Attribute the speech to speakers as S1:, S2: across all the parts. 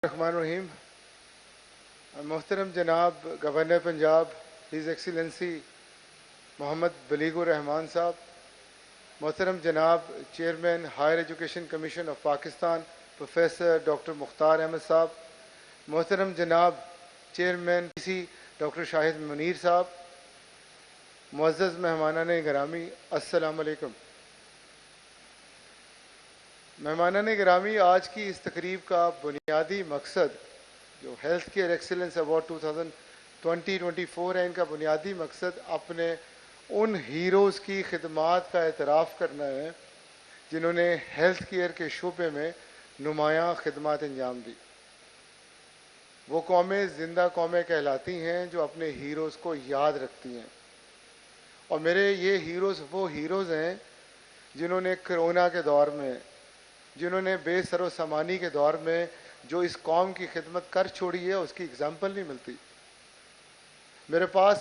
S1: الرحمن الرحیم. محترم جناب governor Punjab his excellency Muhammad Baligh ur Rehman صاحب, محترم جناب chairman higher education commission of Pakistan professor doctor Mukhtar Ahmed صاحب, محترم جناب chairman C doctor Shahid Munir صاحب, معزز مہمانان گرامی السلام علیکم. مہمانان گرامی, آج کی اس تقریب کا بنیادی مقصد جو ہیلتھ کیئر ایکسیلنس ایوارڈ 2024 ہے, ان کا بنیادی مقصد اپنے ان ہیروز کی خدمات کا اعتراف کرنا ہے جنہوں نے ہیلتھ کیئر کے شعبے میں نمایاں خدمات انجام دی. وہ قومیں زندہ قومیں کہلاتی ہیں جو اپنے ہیروز کو یاد رکھتی ہیں, اور میرے یہ ہیروز وہ ہیروز ہیں جنہوں نے کرونا کے دور میں, جنہوں نے بے سر و سامانی کے دور میں جو اس قوم کی خدمت کر چھوڑی ہے, اس کی اگزامپل نہیں ملتی. میرے پاس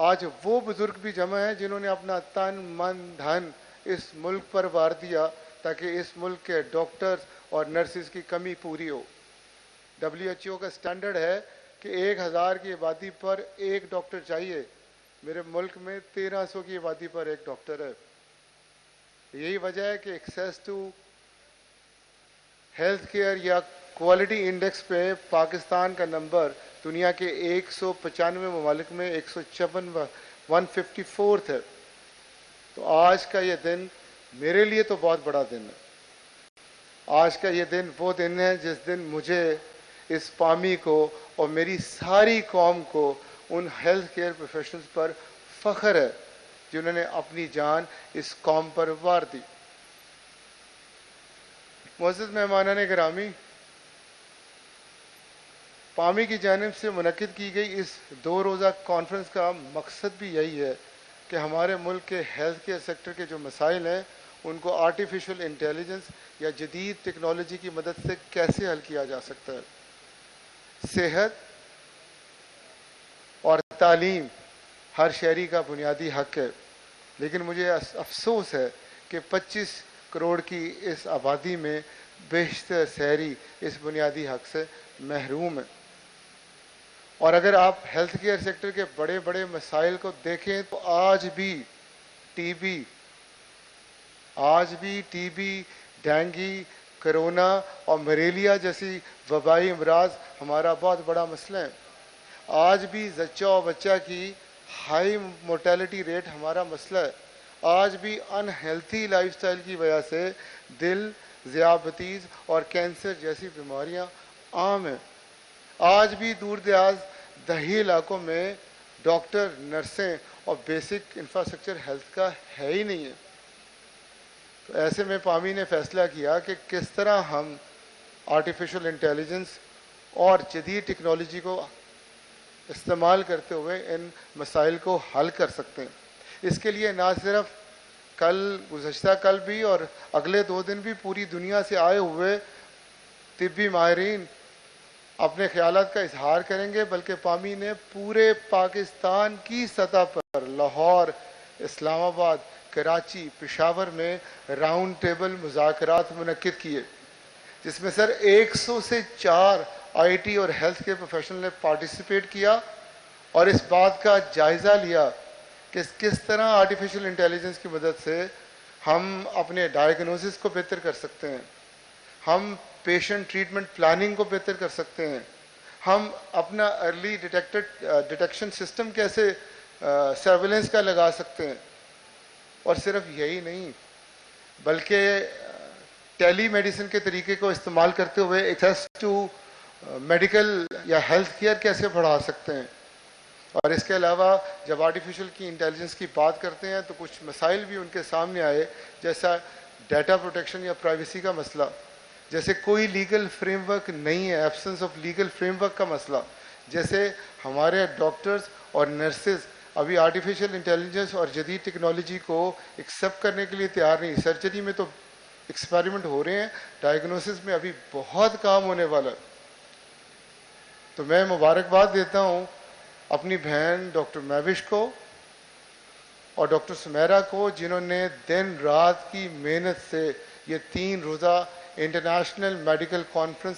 S1: آج وہ بزرگ بھی جمع ہیں جنہوں نے اپنا تن من دھن اس ملک پر وار دیا تاکہ اس ملک کے ڈاکٹرز اور نرسز کی کمی پوری ہو. WHO کا سٹینڈرڈ ہے کہ 1000 کی آبادی پر ایک ڈاکٹر چاہیے. میرے ملک میں 1300 کی آبادی پر ایک ڈاکٹر ہے. یہی وجہ ہے کہ ایکسیس ٹو ہیلتھ کیئر یا کوالٹی انڈیکس پہ پاکستان کا نمبر دنیا کے 195 ممالک میں 154 ہے. تو آج کا یہ دن میرے لیے تو بہت بڑا دن ہے. آج کا یہ دن وہ دن ہے جس دن مجھے اس پامی کو اور میری ساری قوم کو ان ہیلتھ کیئر پروفیشنلز پر فخر ہے جنہوں نے اپنی جان اس قوم پر وار دی. معزز مہمانان گرامی, پامی کی جانب سے منعقد کی گئی اس 2 روزہ کانفرنس کا مقصد بھی یہی ہے کہ ہمارے ملک کے ہیلتھ کیئر سیکٹر کے جو مسائل ہیں ان کو آرٹیفیشل انٹیلیجنس یا جدید ٹیکنالوجی کی مدد سے کیسے حل کیا جا سکتا ہے. صحت اور تعلیم ہر شہری کا بنیادی حق ہے, لیکن مجھے افسوس ہے کہ 25 کروڑ کی اس آبادی میں بیشتر شہری اس بنیادی حق سے محروم ہیں. اور اگر آپ ہیلتھ کیئر سیکٹر کے بڑے بڑے مسائل کو دیکھیں تو آج بھی ٹی بی, ڈینگی, کرونا اور ملیریا جیسی وبائی امراض ہمارا بہت بڑا مسئلہ ہے. آج بھی زچہ و بچہ کی ہائی مورٹیلٹی ریٹ ہمارا مسئلہ ہے. آج بھی ان ہیلتھی لائف سٹائل کی وجہ سے دل, ذیابیطس اور کینسر جیسی بیماریاں عام ہیں. آج بھی دور دراز دیہی علاقوں میں ڈاکٹر, نرسیں اور بیسک انفراسٹرکچر ہیلتھ کا ہے ہی نہیں ہے. تو ایسے میں پامی نے فیصلہ کیا کہ کس طرح ہم آرٹیفیشل انٹیلیجنس اور جدید ٹیکنالوجی کو استعمال کرتے ہوئے ان مسائل کو حل کر سکتے ہیں. اس کے لیے نہ صرف گزشتہ کل بھی اور اگلے 2 دن بھی پوری دنیا سے آئے ہوئے طبی ماہرین اپنے خیالات کا اظہار کریں گے, بلکہ پامی نے پورے پاکستان کی سطح پر لاہور, اسلام آباد, کراچی, پشاور میں راؤنڈ ٹیبل مذاکرات منعقد کیے, جس میں 100 سے 4 آئی ٹی اور ہیلتھ کیئر پروفیشنل نے پارٹیسپیٹ کیا اور اس بات کا جائزہ لیا کہ کس طرح آرٹیفیشل انٹیلیجنس کی مدد سے ہم اپنے ڈائگنوسس کو بہتر کر سکتے ہیں, ہم پیشنٹ ٹریٹمنٹ پلاننگ کو بہتر کر سکتے ہیں, ہم اپنا ارلی ڈیٹیکشن سسٹم کیسے سرویلنس کا لگا سکتے ہیں. اور صرف یہی نہیں بلکہ ٹیلی میڈیسن کے طریقے کو استعمال کرتے ہوئے ایکسیس ٹو میڈیکل یا ہیلتھ کیئر کیسے بڑھا سکتے ہیں. اور اس کے علاوہ جب آرٹیفیشل کی انٹیلیجنس کی بات کرتے ہیں تو کچھ مسائل بھی ان کے سامنے آئے, جیسا ڈیٹا پروٹیکشن یا پرائیویسی کا مسئلہ, جیسے کوئی لیگل فریم ورک نہیں ہے, absence of legal frame work کا مسئلہ, جیسے ہمارے ڈاکٹرز اور نرسز ابھی آرٹیفیشل انٹیلیجنس اور جدید ٹیکنالوجی کو ایکسیپٹ کرنے کے لیے تیار نہیں. سرجری میں تو ایکسپیریمنٹ ہو رہے ہیں, ڈائگنوسس میں ابھی بہت کام ہونے والا ہے. تو میں مبارکباد دیتا ہوں اپنی بہن ڈاکٹر مہوش کو اور ڈاکٹر سمیرا کو, جنہوں نے دن رات کی محنت سے یہ 3 روزہ international medical conference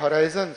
S1: Horizons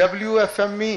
S1: WFME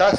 S1: 10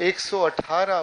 S1: 118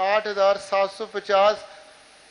S1: 8,750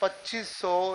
S1: 2500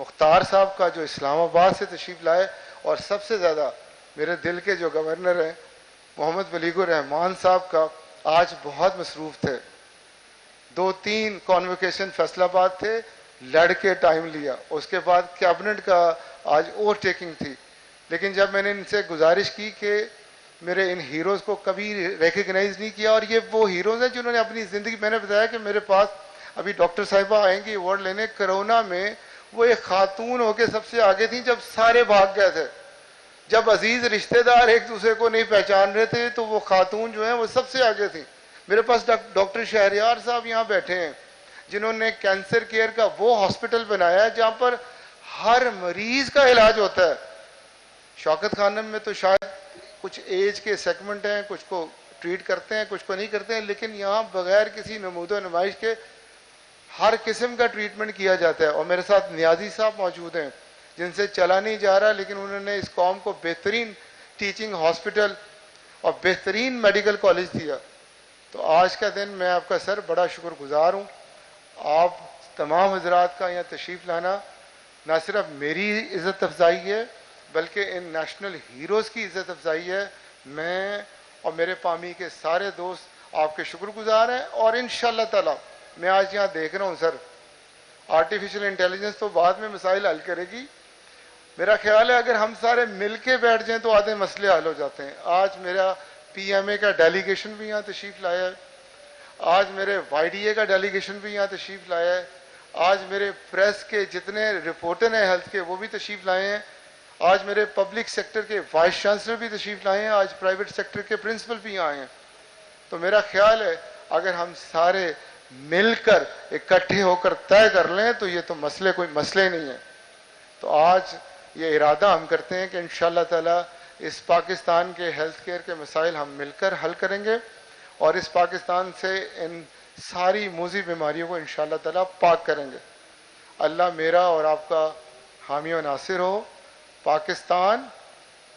S1: مختار صاحب کا جو اسلام آباد سے تشریف لائے، اور سب سے زیادہ میرے دل کے جو گورنر ہیں محمد ولیگ الرحمان صاحب کا آج بہت مصروف تھے. 2-3 کانوکیشن فیصل آباد تھے، لڑ کے ٹائم لیا. اس کے بعد کیبنٹ کا آج اوور ٹیکنگ تھی. لیکن جب میں نے ان سے گزارش کی کہ میرے ان ہیروز کو کبھی ریکگنائز نہیں کیا، اور یہ وہ ہیروز ہیں جنہوں نے اپنی زندگی، میں نے بتایا کہ میرے پاس ابھی ڈاکٹر صاحبہ آئیں گی ایوارڈ لینے. کرونا میں وہ ایک خاتون ہو کے سب سے آگے تھیں جب سارے بھاگ گئے تھے. جب عزیز رشتہ دار ایک دوسرے کو نہیں پہچان رہے تھے تو وہ خاتون جو ہیں وہ سب سے آگے تھیں. میرے پاس ڈاکٹر شہریار صاحب یہاں بیٹھے ہیں جنہوں نے کینسر کیئر کا وہ ہاسپٹل بنایا ہے جہاں پر ہر مریض کا علاج ہوتا ہے. شوکت خانم میں تو شاید کچھ ایج کے سیگمنٹ ہیں، کچھ کو ٹریٹ کرتے ہیں کچھ کو نہیں کرتے ہیں، لیکن یہاں بغیر کسی نمود و نمائش کے ہر قسم کا ٹریٹمنٹ کیا جاتا ہے. اور میرے ساتھ نیازی صاحب موجود ہیں جن سے چلا نہیں جا رہا، لیکن انہوں نے اس قوم کو بہترین ٹیچنگ ہاسپٹل اور بہترین میڈیکل کالج دیا. تو آج کا دن میں آپ کا سر بڑا شکر گزار ہوں. آپ تمام حضرات کا یہاں تشریف لانا نہ صرف میری عزت افزائی ہے بلکہ ان نیشنل ہیروز کی عزت افزائی ہے. میں اور میرے پامی کے سارے دوست آپ کے شکر گزار ہیں. اور انشاءاللہ تعالی میں آج یہاں دیکھ رہا ہوں سر، آرٹیفیشل انٹیلیجنس تو بعد میں مسائل حل کرے گی. میرا خیال ہے اگر ہم سارے مل کے بیٹھ جائیں تو آدھے مسئلے حل ہو جاتے ہیں. آج میرا پی ایم اے کا ڈیلیگیشن بھی یہاں تشریف لایا ہے. آج میرے وائی ڈی اے کا ڈیلیگیشن بھی یہاں تشریف لایا ہے. آج میرے پریس کے جتنے رپورٹر ہیں ہیلتھ کے وہ بھی تشریف لائے ہیں. آج میرے پبلک سیکٹر کے وائس چانسلر بھی تشریف لائے ہیں. آج پرائیویٹ سیکٹر کے پرنسپل بھی آئے ہیں. تو میرا خیال ہے اگر ہم سارے مل کر اکٹھے ہو کر طے کر لیں تو یہ تو مسئلے کوئی مسئلے نہیں ہیں. تو آج یہ ارادہ ہم کرتے ہیں کہ انشاءاللہ تعالی اس پاکستان کے ہیلتھ کیئر کے مسائل ہم مل کر حل کریں گے، اور اس پاکستان سے ان ساری موذی بیماریوں کو انشاءاللہ تعالی پاک کریں گے. اللہ میرا اور آپ کا حامی و ناصر ہو. پاکستان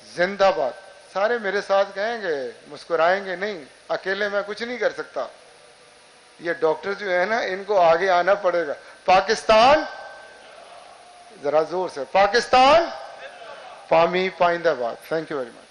S1: زندہ باد. سارے میرے ساتھ کہیں گے، مسکرائیں گے نہیں. اکیلے میں کچھ نہیں کر سکتا. یہ ڈاکٹر جو ہے نا ان کو آگے آنا پڑے گا. پاکستان، ذرا زور سے، پاکستان، پامی پائندہ باد. Thank you very much.